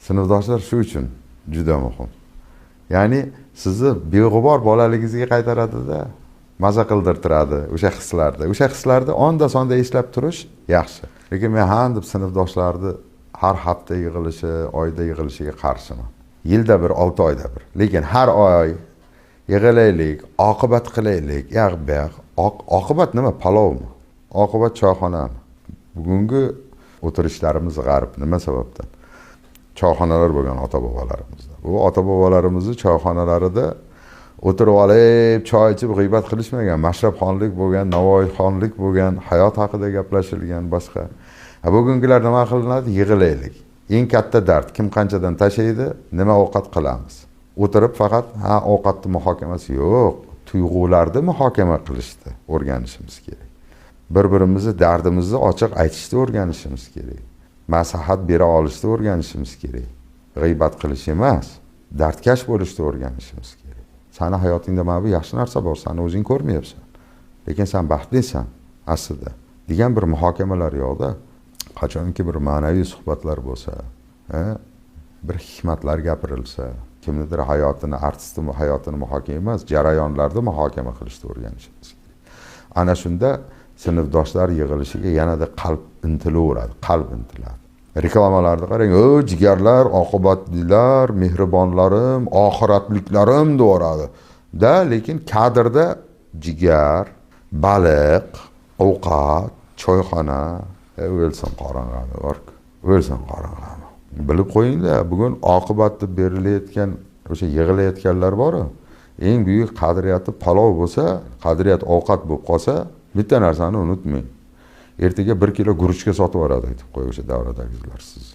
Sinfdoshlar shu uchun juda muhim. Ya'ni sizni beg'ubor bolaligingizga qaytaradida, maza qildirtiradi o'sha hislarni onda sonda eslab turish yaxshi. Lekin men ham deb sinfdoshlarni har hafta yig'ilishi, oyda yig'ilishiga qarshiman. Yilda bir, 6 oyda bir. Lekin har oy yig'ilaylik, oqibat qilaylik. Oqibat nima? Palovmi? Oqibat choyxonami? Bugungi o'tirishlarimiz g'arib nima sababdan? Choyxonalar bo'lgan ota-bobolarimizda. Bu ota-bobolarimizni choyxonalarida o'tirib olib, choy ichib g'iybat qilishmagan, mashrabxonlik bo'lgan, navoiyxonlik bo'lgan, hayot haqida gaplashilgan boshqa. Bugungilar nima qilinadi? Yig'ilaylik. Eng katta dard kim qanchadan tashlaydi, nima ovqat qilamiz. O'tirib faqat ovqatni muhokamasi yo'q, tuyg'ularni muhokama qilishni o'rganishimiz kerak. Bir-birimizni dardimizni ochiq aytishni o'rganishimiz kerak. Maslahat bera olishni o'rganishimiz kerak. G'iybat qilish emas, dardkash bo'lishni o'rganishimiz kerak. Sani hayotingda mana bu yaxshi narsa bor, seni o'zing ko'rmayapsan. Lekin sen baxtlisan aslida. Degan bir muhokamalar yo'qda. Qachonki bir ma'naviy suhbatlar bo'lsa, bir hikmatlar gapirilsa, kimnidir hayotini, artistni hayotini muhokama emas, jarayonlarni muhokama qilishni o'rganishimiz kerak. Ana shunda sinfdoshlar yig'ilishiga yanada qalb intilaveradi, qalb intiladi. Reklamalarda qarang, jigarlar, oqibatlilar, mehribonlarim, oxiratliklarim deyveradi. Lekin kadrda jigar, baliq, ovqat, choyxona, o'lsin qorong'ami bor-ku. O'lsin qorong'ami. Bilib qo'yinglar, bugun oqibat deb berilayotgan o'sha yig'ilayotganlar bor-ku. Eng buyuk qadriyati palov bo'lsa, qadriyat ovqat bo'lib qolsa, bitta narsani unutmang. Ertaga 1 kilo guruchga sotib yuboradi aytib qo'y o'sha davradagilar siz.